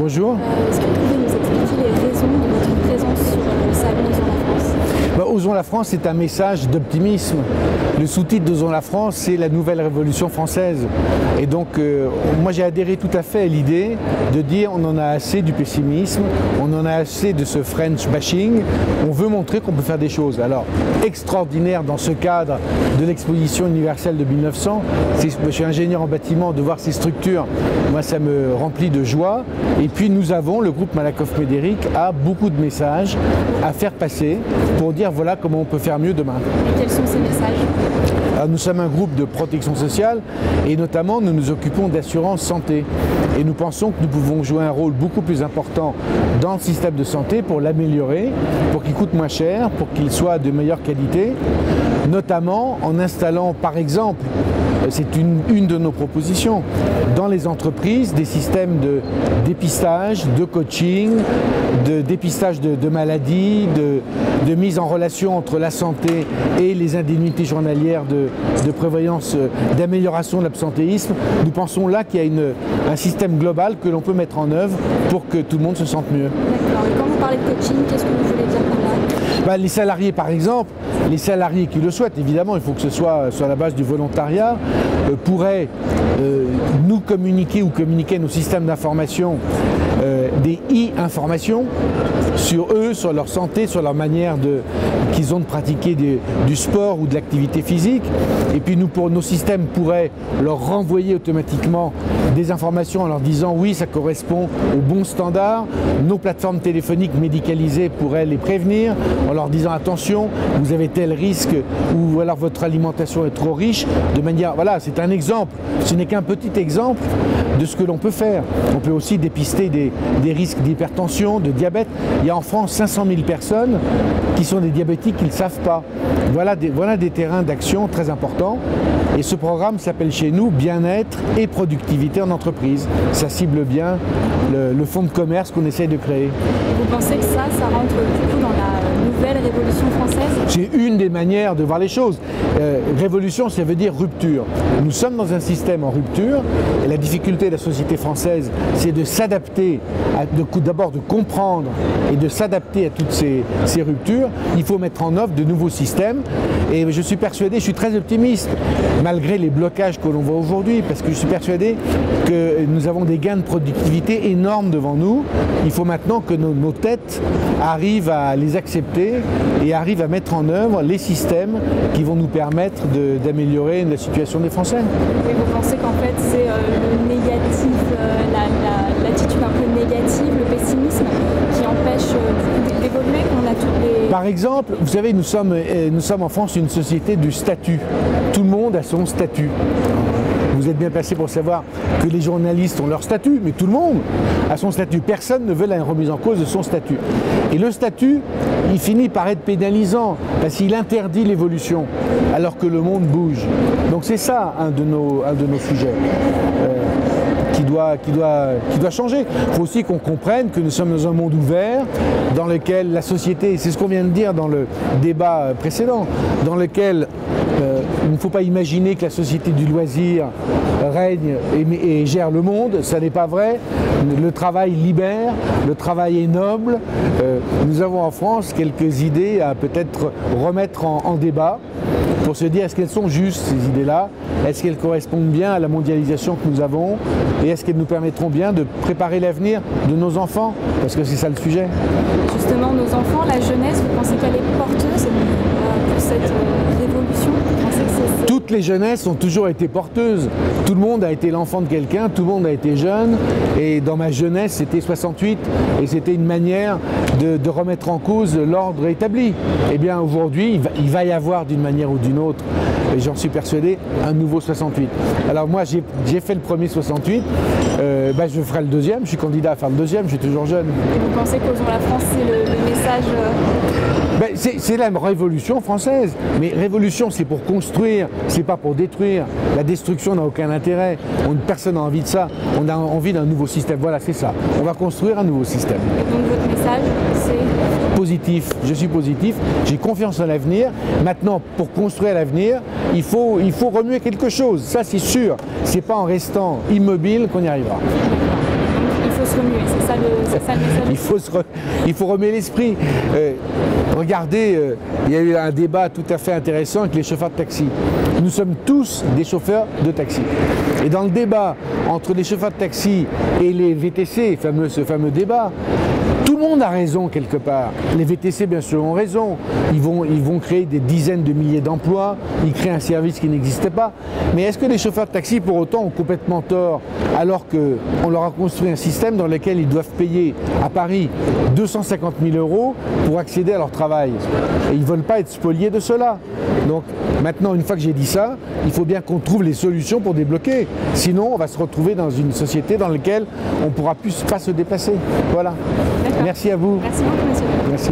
Bonjour. Est-ce que vous pouvez nous expliquer les raisons de votre présence sur le salon Osons la France? Osons la France, c'est un message d'optimisme. Le sous-titre d'Osons la France, c'est la nouvelle révolution française. Et donc, moi j'ai adhéré tout à fait à l'idée de dire on en a assez du pessimisme, on en a assez de ce French bashing, on veut montrer qu'on peut faire des choses. Alors, extraordinaire dans ce cadre de l'exposition universelle de 1900, je suis ingénieur en bâtiment, de voir ces structures, moi ça me remplit de joie. Et puis nous avons, le groupe Malakoff Médéric a beaucoup de messages à faire passer pour dire voilà comment on peut faire mieux demain. Et quels sont ces messages? Alors, nous sommes un groupe de protection sociale et notamment nous nous occupons d'assurance santé. Et nous pensons que nous pouvons jouer un rôle beaucoup plus important dans le système de santé pour l'améliorer, pour qu'il coûte moins cher, pour qu'il soit de meilleure qualité, notamment en installant par exemple, c'est une de nos propositions, dans les entreprises, des systèmes de dépistage, de coaching, de dépistage de maladies, de mise en relation entre la santé et les indemnités journalières de prévoyance, d'amélioration de l'absentéisme. Nous pensons là qu'il y a un système global que l'on peut mettre en œuvre pour que tout le monde se sente mieux. D'accord. Et quand vous parlez de coaching, qu'est-ce que vous voulez dire par là? Les salariés par exemple, les salariés qui le souhaitent, évidemment, il faut que ce soit sur la base du volontariat, pourraient nous communiquer ou communiquer nos systèmes d'information, des e-informations sur eux, sur leur santé, sur leur manière qu'ils ont de pratiquer du sport ou de l'activité physique. Et puis nos systèmes pourraient leur renvoyer automatiquement des informations en leur disant oui, ça correspond aux bons standards. Nos plateformes téléphoniques médicalisées pourraient les prévenir en leur disant attention, vous avez tel risque ou alors votre alimentation est trop riche. De manière, voilà, c'est un exemple. Ce n'est qu'un petit exemple de ce que l'on peut faire. On peut aussi dépister des risques d'hypertension, de diabète. Il y a en France 500 000 personnes qui sont des diabétiques qui ne le savent pas. Voilà des terrains d'action très importants. Et ce programme s'appelle chez nous Bien-être et productivité en entreprise. Ça cible bien le fonds de commerce qu'on essaye de créer. Vous pensez que ça rentre du coup dans la nouvelle révolution française? C'est une des manières de voir les choses. Révolution, ça veut dire rupture. Nous sommes dans un système en rupture et la difficulté de la société française, c'est de s'adapter, d'abord de comprendre et de s'adapter à toutes ces ruptures. Il faut mettre en œuvre de nouveaux systèmes et je suis persuadé, je suis très optimiste, malgré les blocages que l'on voit aujourd'hui, parce que je suis persuadé que nous avons des gains de productivité énormes devant nous. Il faut maintenant que nos têtes arrivent à les accepter et arrivent à mettre en œuvre les systèmes qui vont nous permettre d'améliorer la situation des Français. Et vous pensez qu'en fait c'est le négatif, l'attitude un peu négative, le pessimisme qui empêche d'évoluer, qu'on a toutes les... Par exemple, vous savez, nous sommes en France une société du statut. Tout le monde a son statut. Vous êtes bien placé pour savoir que les journalistes ont leur statut, mais tout le monde a son statut. Personne ne veut la remise en cause de son statut. Et le statut, il finit par être pénalisant, parce qu'il interdit l'évolution, alors que le monde bouge. Donc c'est ça un de nos sujets. Qui doit changer. Il faut aussi qu'on comprenne que nous sommes dans un monde ouvert, dans lequel la société, c'est ce qu'on vient de dire dans le débat précédent, dans lequel il ne faut pas imaginer que la société du loisir règne et gère le monde, ça n'est pas vrai. Le travail libère, le travail est noble. Nous avons en France quelques idées à peut-être remettre en débat pour se dire est-ce qu'elles sont justes ces idées-là, est-ce qu'elles correspondent bien à la mondialisation que nous avons et est-ce qu'elles nous permettront bien de préparer l'avenir de nos enfants, parce que c'est ça le sujet. Justement, nos enfants, la jeunesse, vous pensez qu'elle est porteuse pour cette révolution? Vous pensez que c'est... Toutes les jeunesses ont toujours été porteuses. Tout le monde a été l'enfant de quelqu'un, tout le monde a été jeune. Et dans ma jeunesse, c'était 68 et c'était une manière de remettre en cause l'ordre établi. Eh bien aujourd'hui, il va y avoir d'une manière ou d'une autre, et j'en suis persuadé, un nouveau 68. Alors moi, j'ai fait le premier 68, je ferai le deuxième, je suis candidat à faire le deuxième, je suis toujours jeune. Et vous pensez qu'Osons la France, c'est le message C'est la révolution française. Mais révolution, c'est pour construire, c'est pas pour détruire. La destruction n'a aucun intérêt. Personne n'a envie de ça. On a envie d'un nouveau système. Voilà, c'est ça. On va construire un nouveau système. Et donc votre message, c'est positif. Je suis positif. J'ai confiance en l'avenir. Maintenant, pour construire l'avenir, il faut remuer quelque chose. Ça, c'est sûr. C'est pas en restant immobile qu'on y arrivera. Il faut faut se remuer, c'est ça le message. Il faut remuer l'esprit. Regardez, il y a eu un débat tout à fait intéressant avec les chauffeurs de taxi. Nous sommes tous des chauffeurs de taxi. Et dans le débat entre les chauffeurs de taxi et les VTC, ce fameux débat, tout le monde a raison quelque part. Les VTC, bien sûr, ont raison. Ils vont créer des dizaines de milliers d'emplois. Ils créent un service qui n'existait pas. Mais est-ce que les chauffeurs de taxi, pour autant, ont complètement tort alors qu'on leur a construit un système dans lequel ils doivent payer à Paris 250 000 € pour accéder à leur travail? Et ils ne veulent pas être spoliés de cela. Donc maintenant, une fois que j'ai dit ça, il faut bien qu'on trouve les solutions pour débloquer. Sinon, on va se retrouver dans une société dans laquelle on ne pourra plus pas se déplacer. Voilà. Merci à vous. Merci beaucoup, monsieur. Merci.